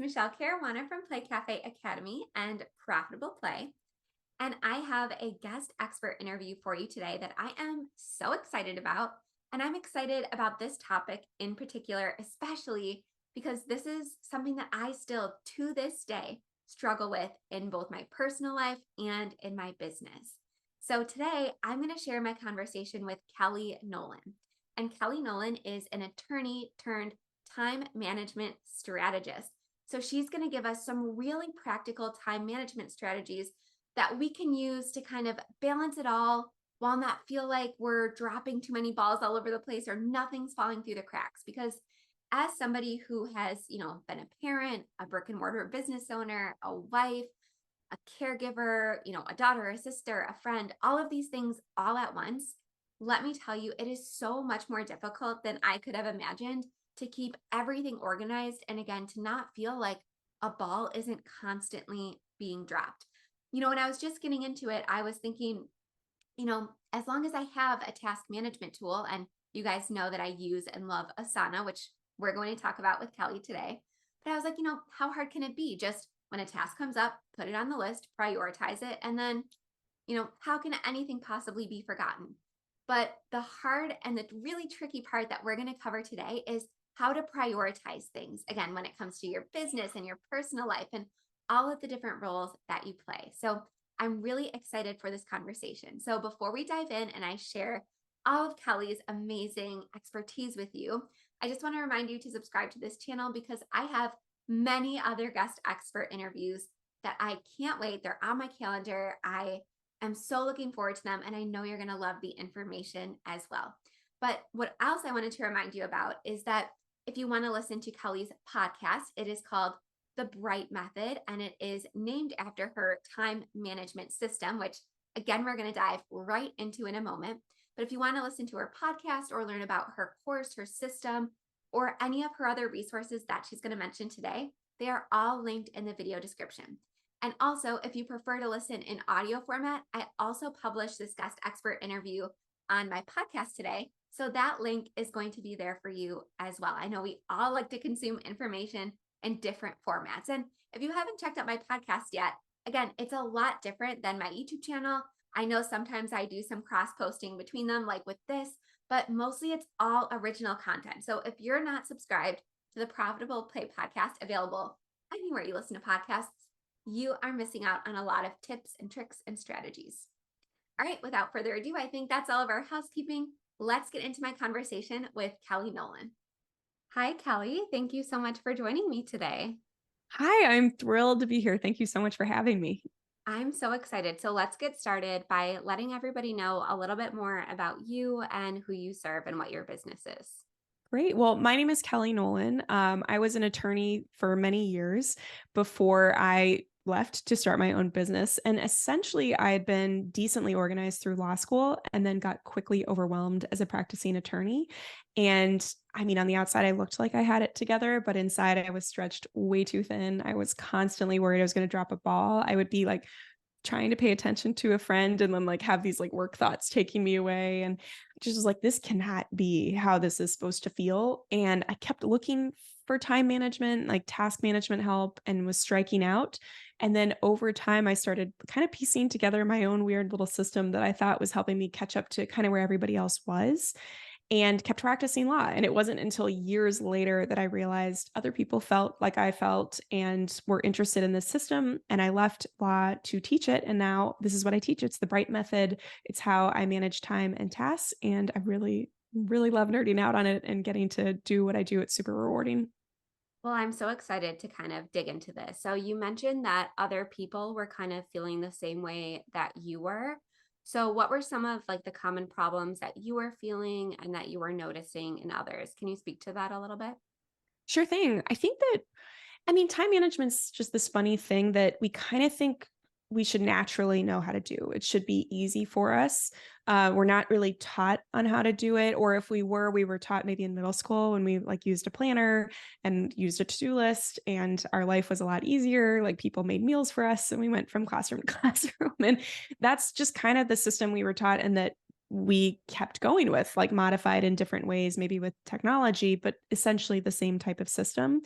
Michelle Caruana from Play Cafe Academy and Profitable Play. And I have a guest expert interview for you today that I am so excited about. And I'm excited about this topic in particular, especially because this is something that I still to this day struggle with in both my personal life and in my business. So today I'm going to share my conversation with Kelly Nolan. And Kelly Nolan is an attorney turned time management strategist. So she's going to give us some really practical time management strategies that we can use to kind of balance it all while not feel like we're dropping too many balls all over the place or nothing's falling through the cracks. Because as somebody who has, been a parent, a brick and mortar business owner, a wife, a caregiver, a daughter, a sister, a friend, all of these things all at once, let me tell you, it is so much more difficult than I could have imagined to keep everything organized. And again, to not feel like a ball isn't constantly being dropped. When I was just getting into it, I was thinking, as long as I have a task management tool, and you guys know that I use and love Asana, which we're going to talk about with Kelly today. But I was like, how hard can it be? Just when a task comes up, put it on the list, prioritize it, and then, how can anything possibly be forgotten? But the hard and the really tricky part that we're going to cover today is how to prioritize things. Again, when it comes to your business and your personal life and all of the different roles that you play. So I'm really excited for this conversation. So before we dive in and I share all of Kelly's amazing expertise with you, I just want to remind you to subscribe to this channel because I have many other guest expert interviews that I can't wait. They're on my calendar. I am so looking forward to them, and I know you're going to love the information as well. But what else I wanted to remind you about is that if you want to listen to Kelly's podcast, it is called The Bright Method, and it is named after her time management system, which again, we're going to dive right into in a moment. But if you want to listen to her podcast or learn about her course, her system, or any of her other resources that she's going to mention today, they are all linked in the video description. And also, if you prefer to listen in audio format, I also published this guest expert interview on my podcast today. So that link is going to be there for you as well. I know we all like to consume information in different formats. And if you haven't checked out my podcast yet, again, it's a lot different than my YouTube channel. I know sometimes I do some cross posting between them, like with this, but mostly it's all original content. So if you're not subscribed to the Profitable Play podcast, available anywhere you listen to podcasts, you are missing out on a lot of tips and tricks and strategies. All right, without further ado, I think that's all of our housekeeping. Let's get into my conversation with Kelly Nolan. Hi, Kelly. Thank you so much for joining me today. Hi, I'm thrilled to be here. Thank you so much for having me. I'm so excited. So let's get started by letting everybody know a little bit more about you and who you serve and what your business is. Great. Well, my name is Kelly Nolan. I was an attorney for many years before I left to start my own business. And essentially, I had been decently organized through law school and then got quickly overwhelmed as a practicing attorney. And I mean, on the outside, I looked like I had it together, but inside, I was stretched way too thin. I was constantly worried I was going to drop a ball. I would be like, trying to pay attention to a friend and then like have these like work thoughts taking me away. And just was like, this cannot be how this is supposed to feel. And I kept looking for time management, like task management help, and was striking out. And then over time, I started kind of piecing together my own weird little system that I thought was helping me catch up to kind of where everybody else was, and kept practicing law. And it wasn't until years later that I realized other people felt like I felt and were interested in this system. And I left law to teach it. And now this is what I teach. It's the Bright Method. It's how I manage time and tasks. And I really, really love nerding out on it and getting to do what I do. It's super rewarding. Well, I'm so excited to kind of dig into this. So you mentioned that other people were kind of feeling the same way that you were. So what were some of like the common problems that you were feeling and that you were noticing in others? Can you speak to that a little bit? Sure thing. I mean, time management's just this funny thing that we kind of think we should naturally know how to do. It should be easy for us. We're not really taught on how to do it. Or if we were taught maybe in middle school when we like used a planner and used a to-do list and our life was a lot easier. Like people made meals for us and we went from classroom to classroom. And that's just kind of the system we were taught, and that we kept going with, like modified in different ways, maybe with technology, but essentially the same type of system.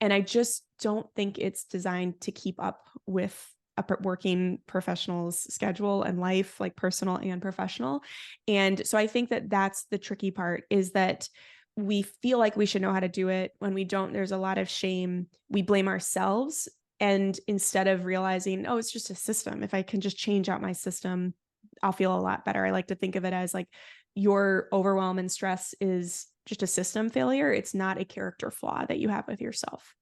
And I just don't think it's designed to keep up with a working professional's schedule and life, like personal and professional. And so I think that that's the tricky part, is that we feel like we should know how to do it. When we don't, there's a lot of shame. We blame ourselves. And instead of realizing, oh, it's just a system, if I can just change out my system, I'll feel a lot better. I like to think of it as like your overwhelm and stress is just a system failure. It's not a character flaw that you have with yourself.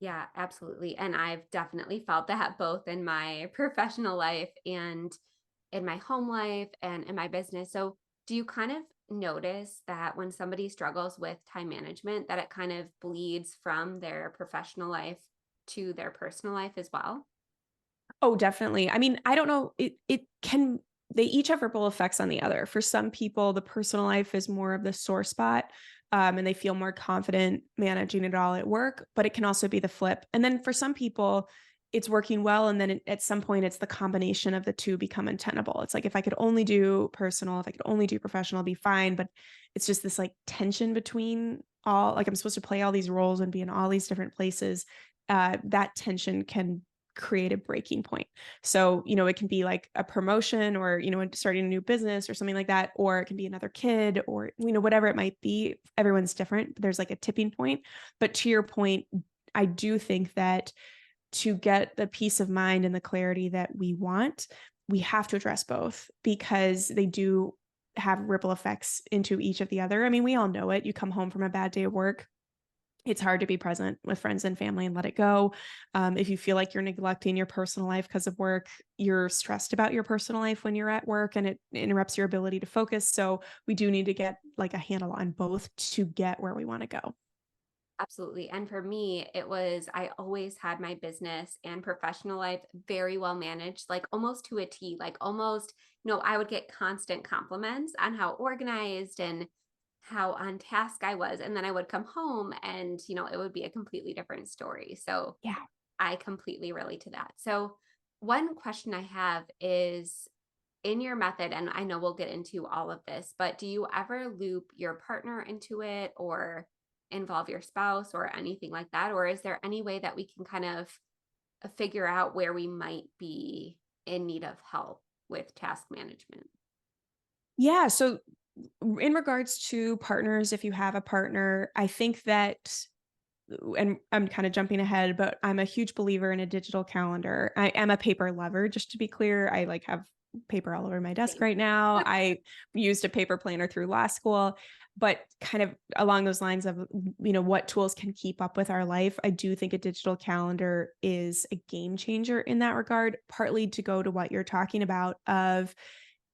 Yeah, absolutely. And I've definitely felt that both in my professional life and in my home life and in my business. So, do you kind of notice that when somebody struggles with time management, that it kind of bleeds from their professional life to their personal life as well? Oh, definitely. I mean, I don't know. It can, they each have ripple effects on the other. For some people, the personal life is more of the sore spot, and they feel more confident managing it all at work. But it can also be the flip. And then for some people, it's working well, and then at some point, it's the combination of the two become untenable. It's like if I could only do personal, if I could only do professional, be fine. But it's just this like tension between all. Like I'm supposed to play all these roles and be in all these different places. That tension can create a breaking point. So, it can be like a promotion or, starting a new business or something like that, or it can be another kid or, whatever it might be. Everyone's different. But there's like a tipping point. But to your point, I do think that to get the peace of mind and the clarity that we want, we have to address both because they do have ripple effects into each of the other. I mean, we all know it. You come home from a bad day of work, it's hard to be present with friends and family and let it go. If you feel like you're neglecting your personal life because of work, you're stressed about your personal life when you're at work and it interrupts your ability to focus. So we do need to get like a handle on both to get where we want to go. Absolutely. And for me, it was, I always had my business and professional life very well managed, like almost to a T, like almost, I would get constant compliments on how organized and how on task I was. And then I would come home and, it would be a completely different story. So Yeah. I completely relate to that. So, one question I have is, in your method, and I know we'll get into all of this, but do you ever loop your partner into it or involve your spouse or anything like that? Or is there any way that we can kind of figure out where we might be in need of help with task management? Yeah. So, in regards to partners, if you have a partner, I think that, and I'm kind of jumping ahead, but I'm a huge believer in a digital calendar. I am a paper lover, just to be clear. I like have paper all over my desk Same. right now. I used a paper planner through law school, but kind of along those lines of, what tools can keep up with our life. I do think a digital calendar is a game changer in that regard, partly to go to what you're talking about of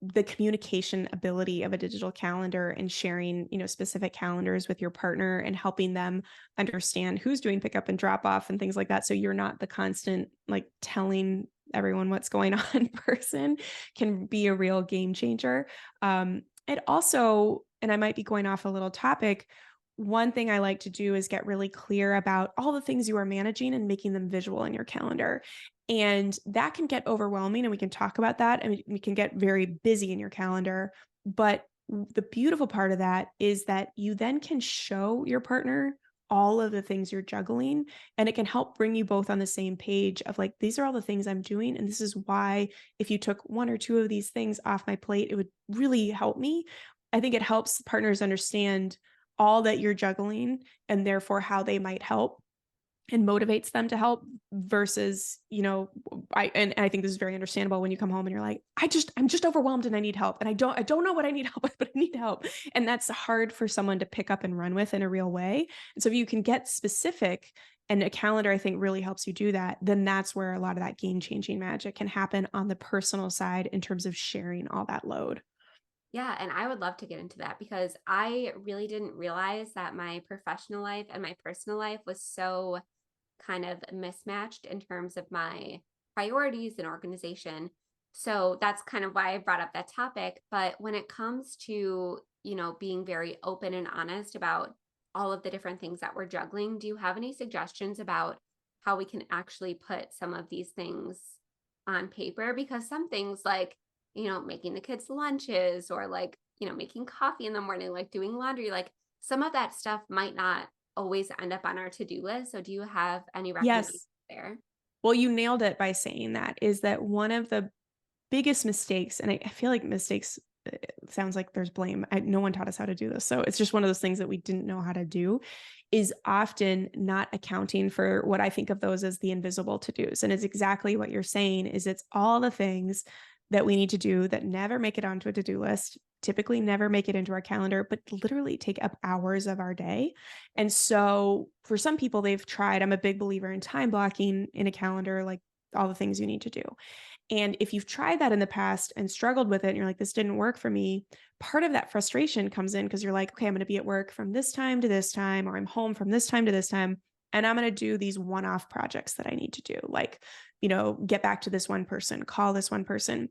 the communication ability of a digital calendar and sharing, specific calendars with your partner and helping them understand who's doing pickup and drop off and things like that. So you're not the constant like telling everyone what's going on person can be a real game changer. It also, and I might be going off a little topic, one thing I like to do is get really clear about all the things you are managing and making them visual in your calendar. And that can get overwhelming, and we can talk about that. And we can get very busy in your calendar. But the beautiful part of that is that you then can show your partner all of the things you're juggling, and it can help bring you both on the same page of like, these are all the things I'm doing. And this is why, if you took one or two of these things off my plate, it would really help me. I think it helps partners understand all that you're juggling and therefore how they might help and motivates them to help versus, and I think this is very understandable when you come home and you're like, I'm just overwhelmed and I need help. And I don't know what I need help with, but I need help. And that's hard for someone to pick up and run with in a real way. And so if you can get specific, and a calendar, I think, really helps you do that, then that's where a lot of that game changing magic can happen on the personal side in terms of sharing all that load. Yeah, and I would love to get into that because I really didn't realize that my professional life and my personal life was so kind of mismatched in terms of my priorities and organization. So that's kind of why I brought up that topic. But when it comes to, being very open and honest about all of the different things that we're juggling, do you have any suggestions about how we can actually put some of these things on paper? Because some things like, making the kids lunches or like, making coffee in the morning, like doing laundry, like some of that stuff might not always end up on our to-do list. So do you have any recommendations Yes. there? Well, you nailed it by saying that is that one of the biggest mistakes, and I feel like mistakes sounds like there's blame. No one taught us how to do this. So it's just one of those things that we didn't know how to do, is often not accounting for what I think of those as the invisible to-dos. And it's exactly what you're saying is it's all the things that we need to do that never make it onto a to-do list, typically never make it into our calendar, but literally take up hours of our day. And so for some people, they've tried, I'm a big believer in time blocking in a calendar, like all the things you need to do. And if you've tried that in the past and struggled with it, and you're like, this didn't work for me, part of that frustration comes in because you're like, okay, I'm going to be at work from this time to this time, or I'm home from this time to this time. And I'm going to do these one off projects that I need to do, like, get back to this one person, call this one person.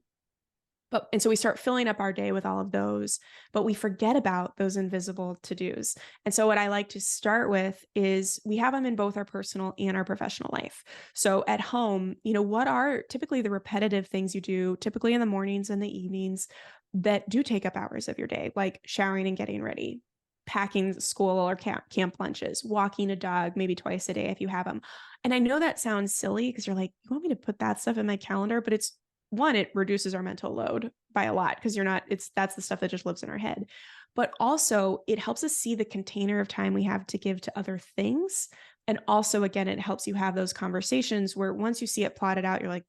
And so we start filling up our day with all of those, but we forget about those invisible to-dos. And so what I like to start with is we have them in both our personal and our professional life. So at home, what are typically the repetitive things you do, typically in the mornings and the evenings, that do take up hours of your day, like showering and getting ready, packing school or camp lunches, walking a dog maybe twice a day if you have them. And I know that sounds silly because you're like, you want me to put that stuff in my calendar, but it's one, it reduces our mental load by a lot because that's the stuff that just lives in our head. But also, it helps us see the container of time we have to give to other things. And also, again, it helps you have those conversations where once you see it plotted out, you're like,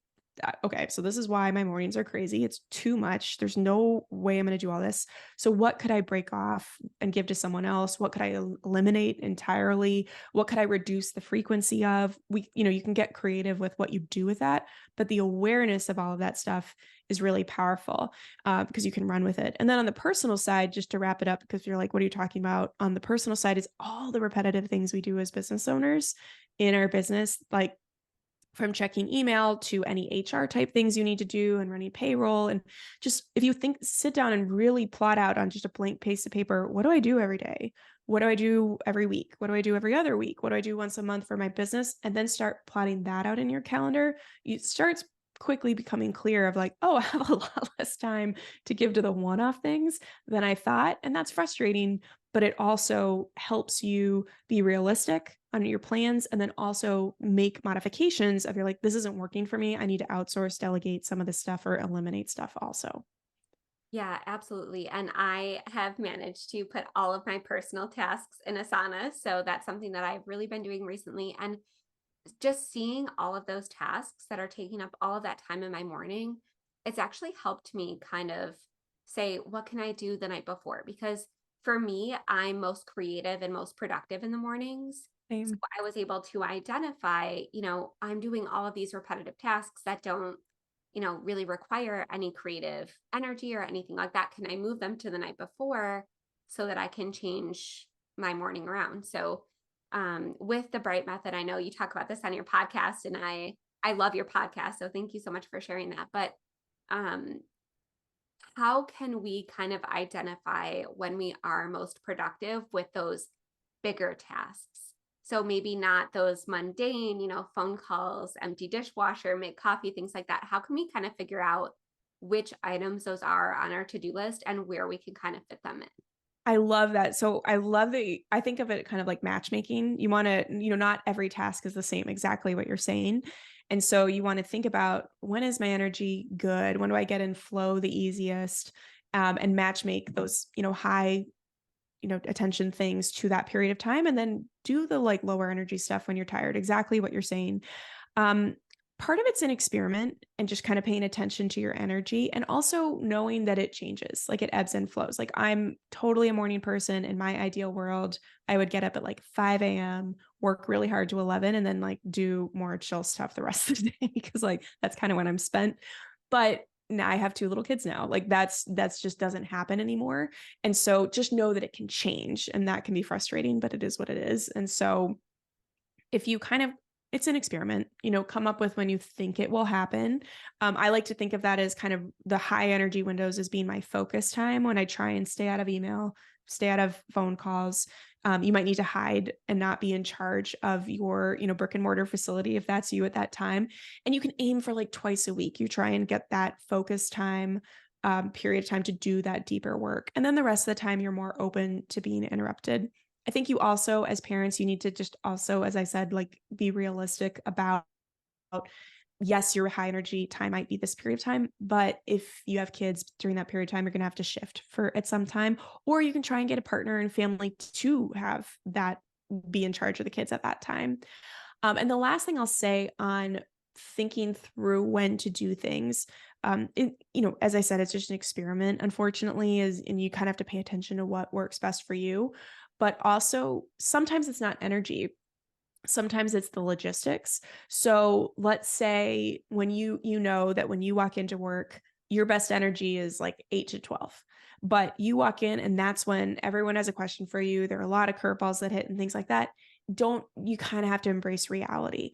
okay, so this is why my mornings are crazy. It's too much. There's no way I'm going to do all this. So, what could I break off and give to someone else? What could I eliminate entirely? What could I reduce the frequency of? You can get creative with what you do with that, but the awareness of all of that stuff is really powerful because you can run with it. And then on the personal side, just to wrap it up, because you're like, what are you talking about? On the personal side is all the repetitive things we do as business owners in our business, like from checking email to any HR type things you need to do and running payroll. And just if you sit down and really plot out on just a blank piece of paper, what do I do every day? What do I do every week? What do I do every other week? What do I do once a month for my business? And then start plotting that out in your calendar. It starts quickly becoming clear of like, oh, I have a lot less time to give to the one-off things than I thought. And that's frustrating, but it also helps you be realistic on your plans and then also make modifications of you're like, this isn't working for me. I need to outsource, delegate some of the stuff or eliminate stuff also. Yeah, absolutely. And I have managed to put all of my personal tasks in Asana. So that's something that I've really been doing recently. And just seeing all of those tasks that are taking up all of that time in my morning, it's actually helped me kind of say, what can I do the night before? Because for me, I'm most creative and most productive in the mornings. So Same. I was able to identify, I'm doing all of these repetitive tasks that don't, really require any creative energy or anything like that. Can I move them to the night before so that I can change my morning around? So with the Bright Method, I know you talk about this on your podcast, and I love your podcast. So thank you so much for sharing that. But um, how can we kind of identify when we are most productive with those bigger tasks? So maybe not those mundane, phone calls, empty dishwasher, make coffee, things like that. How can we kind of figure out which items those are on our to-do list and where we can kind of fit them in? I love that. So I love that. I think of it kind of like matchmaking. You want to, not every task is the same, exactly what you're saying. And so you want to think about when is my energy good? When do I get in flow the easiest? And match make those, high, attention things to that period of time. And then do the like lower energy stuff when you're tired, exactly what you're saying. Um, Part of it's an experiment and just kind of paying attention to your energy and also knowing that it changes, like it ebbs and flows. Like I'm totally a morning person. In my ideal world, I would get up at like 5 a.m., work really hard to 11, and then like do more chill stuff the rest of the day because like that's kind of when I'm spent. But now I have two little kids now. Like that's just doesn't happen anymore. And so just know that it can change and that can be frustrating, but it is what it is. And so if you kind of it's an experiment, come up with when you think it will happen. I like to think of that as kind of the high energy windows as being my focus time when I try and stay out of email, stay out of phone calls. You might need to hide and not be in charge of your, brick and mortar facility if that's you at that time. And you can aim for like twice a week. You try and get that focus time period of time to do that deeper work. And then the rest of the time, you're more open to being interrupted. I think you also, as parents, you need to just also, as I said, like be realistic about yes, your high energy time might be this period of time, but if you have kids during that period of time, you're going to have to shift for at some time, or you can try and get a partner and family to have that be in charge of the kids at that time. And the last thing I'll say on thinking through when to do things, as I said, it's just an experiment, unfortunately, and you kind of have to pay attention to what works best for you. But also, sometimes it's not energy. Sometimes it's the logistics. So let's say when you know that when you walk into work, your best energy is like 8 to 12. But you walk in and that's when everyone has a question for you. There are a lot of curveballs that hit and things like that. Don't you kind of have to embrace reality.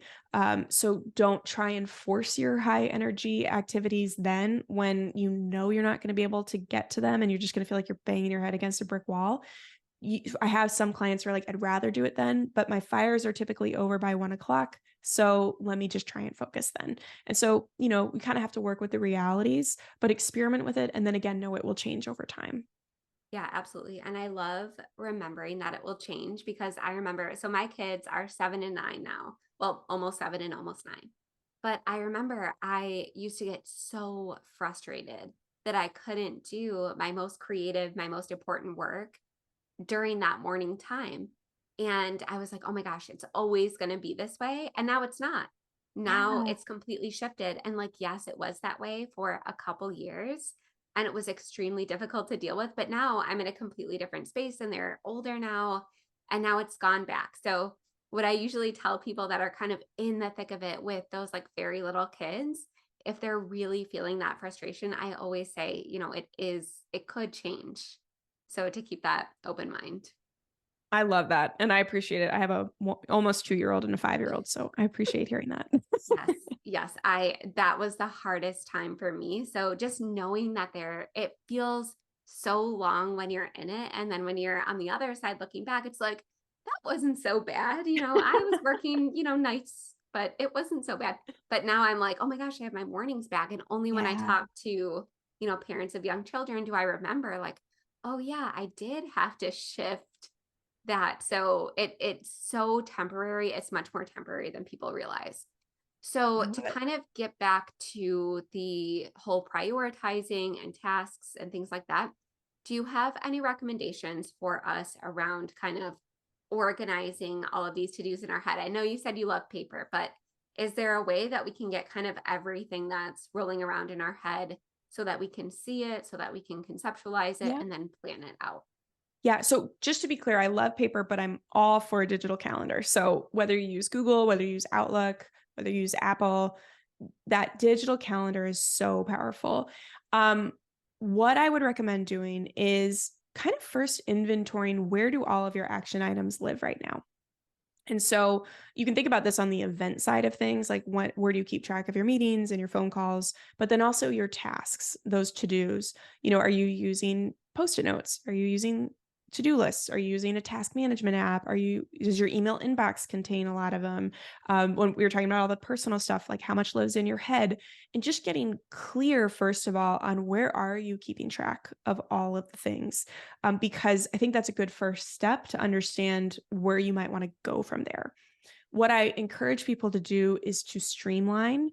So don't try and force your high energy activities then when you know you're not going to be able to get to them and you're just going to feel like you're banging your head against a brick wall. I have some clients who are like, I'd rather do it then, but my fires are typically over by 1 o'clock. So let me just try and focus then. And so, we kind of have to work with the realities, but experiment with it. And then again, know it will change over time. Yeah, absolutely. And I love remembering that it will change because I remember, so my kids are 7 and 9 now. Well, almost 7 and almost 9. But I remember I used to get so frustrated that I couldn't do my most creative, my most important work during that morning time. And I was like, oh my gosh, it's always going to be this way. And now it's not. Now Yeah. it's completely shifted. And like, yes, it was that way for a couple years. And it was extremely difficult to deal with. But now I'm in a completely different space and they're older now. And now it's gone back. So, what I usually tell people that are kind of in the thick of it with those like very little kids, if they're really feeling that frustration, I always say, it could change. So to keep that open mind. I love that. And I appreciate it. I have a almost 2-year-old and a 5-year-old. So I appreciate hearing that. Yes. Yes. That was the hardest time for me. So just knowing that it feels so long when you're in it. And then when you're on the other side looking back, it's like, that wasn't so bad. I was working, nights, but it wasn't so bad. But now I'm like, oh my gosh, I have my mornings back. And only when I Yeah. talk to, parents of young children do I remember like, oh yeah, I did have to shift that. So it's so temporary. It's much more temporary than people realize. I So to love it. kind of get back to the whole prioritizing and tasks and things like that, do you have any recommendations for us around kind of organizing all of these to-dos in our head? I know you said you love paper, but is there a way that we can get kind of everything that's rolling around in our head so that we can see it, so that we can conceptualize it Yeah. and then plan it out? Yeah. So just to be clear, I love paper, but I'm all for a digital calendar. So whether you use Google, whether you use Outlook, whether you use Apple, that digital calendar is so powerful. Um, what I would recommend doing is kind of first inventorying where do all of your action items live right now. And so you can think about this on the event side of things, like where do you keep track of your meetings and your phone calls, but then also your tasks, those to-dos. Are you using post-it notes? Are you using to-do lists? Are you using a task management app? Does your email inbox contain a lot of them? When we were talking about all the personal stuff, like how much lives in your head, and just getting clear, first of all, on where are you keeping track of all of the things because I think that's a good first step to understand where you might want to go from there. What I encourage people to do is to streamline